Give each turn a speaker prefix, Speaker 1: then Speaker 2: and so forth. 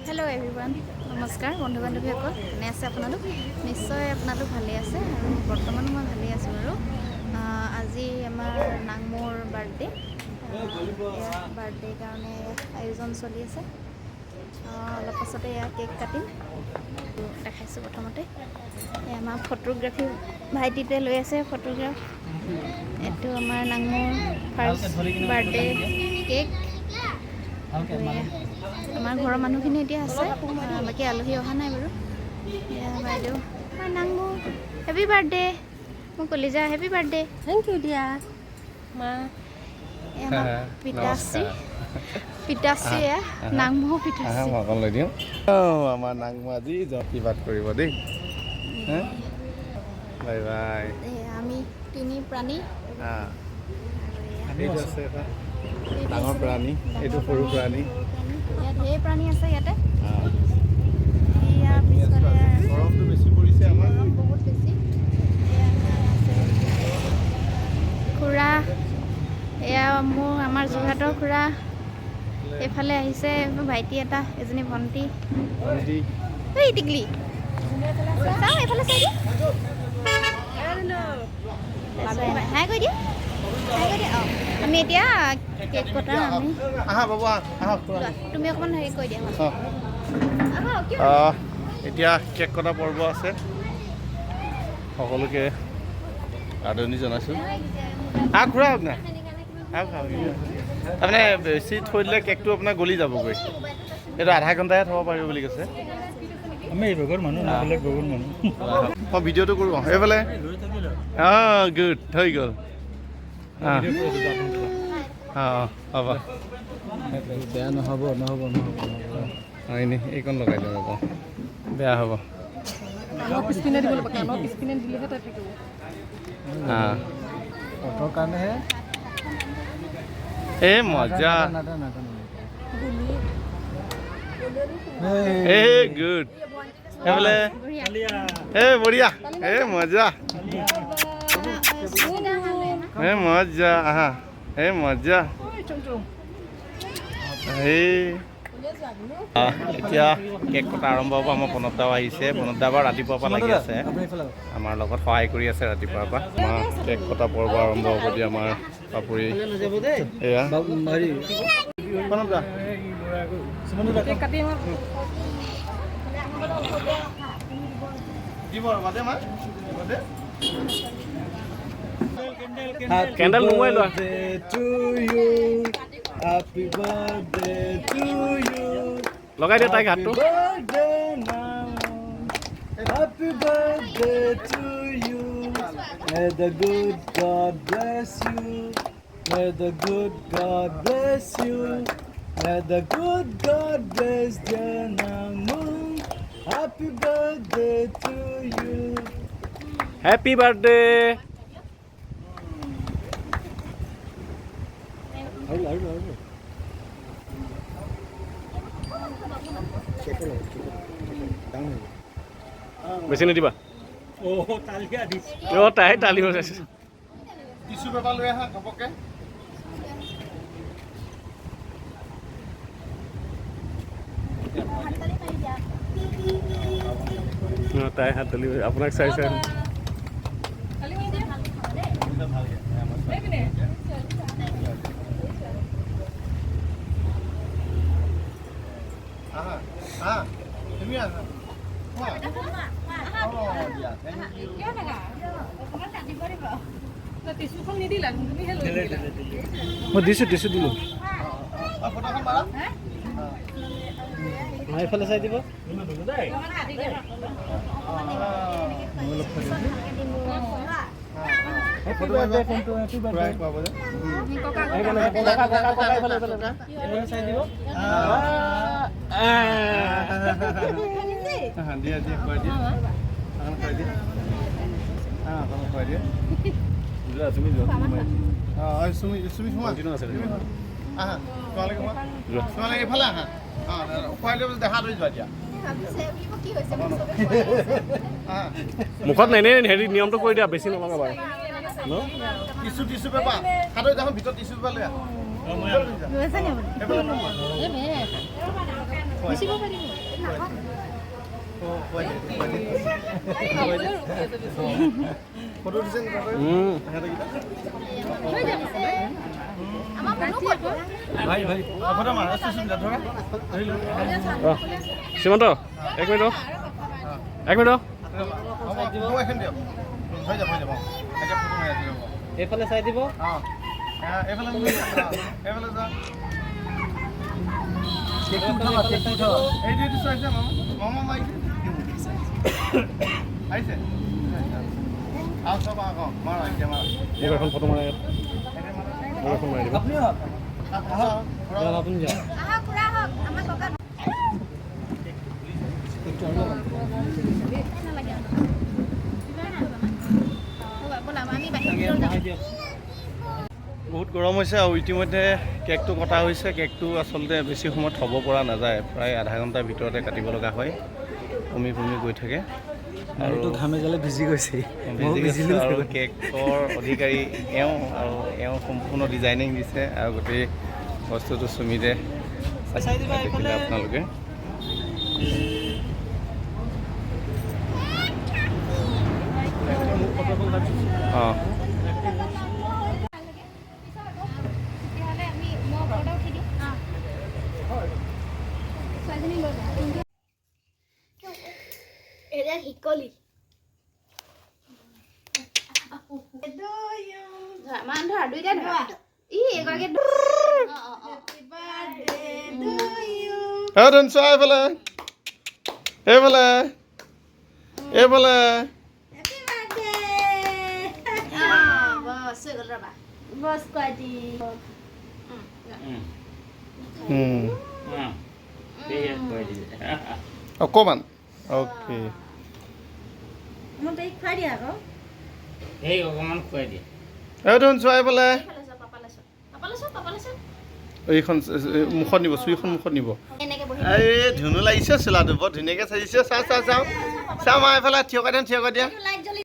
Speaker 1: Hello everyone नमस्कार बंधु बान्धवीসকল কেনে আছে আপোনালোক নিশ্চয় আপোনালোক ভালে আছে আৰু বৰ্তমান মই ভালে আছো আৰু আজি আমাৰ নাংমৰ বাৰ্থডে কাৰণে আয়োজন চলি আছে অলপ পাছতে কেক কাটিম দেখাইছো প্ৰথমতে আমাৰ ফটোগ্ৰাফি ভাইটিতে লৈ আছে ফটোগ্ৰাফ এটো আমাৰ নাংমৰ ফাৰ্ষ্ট বাৰ্থডে কেক আমাৰ ঘৰৰ মানুহখিনি এতিয়া আছে বাকি আলহী অহা নাই বাৰু বাইদেউ আমাৰ নাংমু হেপী বাৰ্থডে মোক কলিজা হেপী বাৰ্থডে
Speaker 2: থ্যাংক ইউ দিয়া মা
Speaker 1: পিতাশ্ৰী নাংমু পিতাশ্ৰী
Speaker 3: অকল লৈ দিওঁ আমাৰ নাংমু আজি জটিবাত কৰিব দেই বাই বাই
Speaker 1: আমি তিনি প্ৰাণী
Speaker 3: এইটো আছে এটা ডাঙৰ প্ৰাণী এইটো সৰু প্ৰাণী
Speaker 1: ইয়াত ঢেৰ প্ৰাণী আছে ইয়াতে
Speaker 3: গৰমটো বেছি পৰিছে আমাৰ
Speaker 1: বহুত বেছি খুৰা এয়া আমাৰ যোৰহাটৰ খুৰা এইফালে আহিছে ভাইটি এটা এজনী ভণ্টি এই টিকলি চাওঁ এইফালে চাই দিয়া হাই কৈ দিয়া আমি এতিয়া কেক কটা আমি
Speaker 3: আহা বাবা আহা
Speaker 1: তুমি অকণমান হেৰি কৈ দিয়া
Speaker 3: এতিয়া কেক কটা পৰ্ব আছে সকলোকে আদৰণি জনাইছোঁ খুৰা আপোনাৰ তাৰমানে বেছি থৈ দিলে কেকটো আপোনাৰ গলি যাবগৈ এইটো আধা ঘণ্টাহে থ'ব পাৰিব বুলি কৈছে
Speaker 4: আমি বেগৰ মানুহ বেলেগ বেগৰ মানুহ
Speaker 3: মই ভিডিঅ'টো কৰোঁ এইফালে গুড হৈ গ'ল হ'ব
Speaker 4: বেয়া নহ'ব
Speaker 3: এনেই এইকণ লগাই দিওঁ আকৌ বেয়া হ'ব
Speaker 2: পিছপিনে দিব লাগিব কাণৰ পিছপিনে দিলেহে তাত থাকিব
Speaker 4: অটৰ কাৰণেহে
Speaker 3: এই মজা গুড এইফালে বঢ়িয়া মজা মজা আহা মজা এতিয়া কেক কটা আৰম্ভ হ'ব আমাৰ প্ৰণৱ দাও আহিছে প্ৰণৱ দা বাৰু ৰাতিপুৱাৰ পৰা লাগি আছে আমাৰ লগত সহায় কৰি আছে ৰাতিপুৱাৰ পৰা আমাৰ কেক কটা পৰ্ব আৰম্ভ হ'ব দিয়া আমাৰ পাপৰি এয়া প্ৰণৱ দা
Speaker 4: candle mobile Happy birthday to you.
Speaker 3: লগাই দিয়া তাইক হাতটো
Speaker 4: Happy birthday to you. May the good God bless you. May the good God bless you. May the good God bless dear Namu. Happy birthday to you.
Speaker 3: Happy birthday. বেছি নিদিবা তাই তালি বজাইছে tissue paper লৈ আহা ঘপককে তাই হাত তালি আপোনাক চাইছে মই দিছোঁ দিলোঁ
Speaker 4: এইফালে চাই দিব
Speaker 3: মুখত এনে হেৰি নিয়মটো কৰি দিয়া বেছি নলগাবা
Speaker 4: টিচু পেপাৰ হাতত দেখোন ভিতৰত টিচু পেপাৰ লৈ আহ
Speaker 2: বেচিব পাৰিব
Speaker 4: ফটো দিছে ভাই ভাই ফটো মাৰ
Speaker 3: সীমান্ত 1 মিনিট 1 মিনিট
Speaker 4: এইফালে চাই দিব এইফালে যা
Speaker 3: এখন ফটো মাৰি এখন মাৰি দিব
Speaker 4: আপুনি
Speaker 3: আপুনি যাওক বহুত গৰম হৈছে আৰু ইতিমধ্যে কেকটো কটা হৈছে কেকটো আচলতে বেছি সময় থ'ব পৰা নাযায় প্ৰায় আধা ঘণ্টাৰ ভিতৰতে কাটিব লগা হয় কমি গৈ থাকে আৰু
Speaker 5: ঘামে জালে ভিজি গৈছে
Speaker 3: আৰু কেকৰ অধিকাৰী আৰু সম্পূৰ্ণ ডিজাইনিং দিছে আৰু গোটেই বস্তুটো সুমিতে দেখিলে আপোনালোকে অঁ
Speaker 1: শিকলি মান ধৰা দুইটা ধৰা এগৰাকী
Speaker 3: এইফালে
Speaker 1: বস কোৱাটি
Speaker 3: অকণমান অ'কে
Speaker 1: মই তাইক খুৱাই দিয়া আকৌ
Speaker 5: অকণমান খুৱাই দিয়ে
Speaker 3: চোৱাই পেলাই
Speaker 1: পাপালে চোৱা
Speaker 3: এইখন মুখত নিব চুৰিখন মুখত নিব
Speaker 1: এনেকে বহি
Speaker 3: এই ধুনু লাগিছে চোলাটো বৰ ধুনীয়াকৈ চাইছে চাওঁ মা এইফালে থিয় কৰি দিয়া
Speaker 1: লাইট জ্বলাই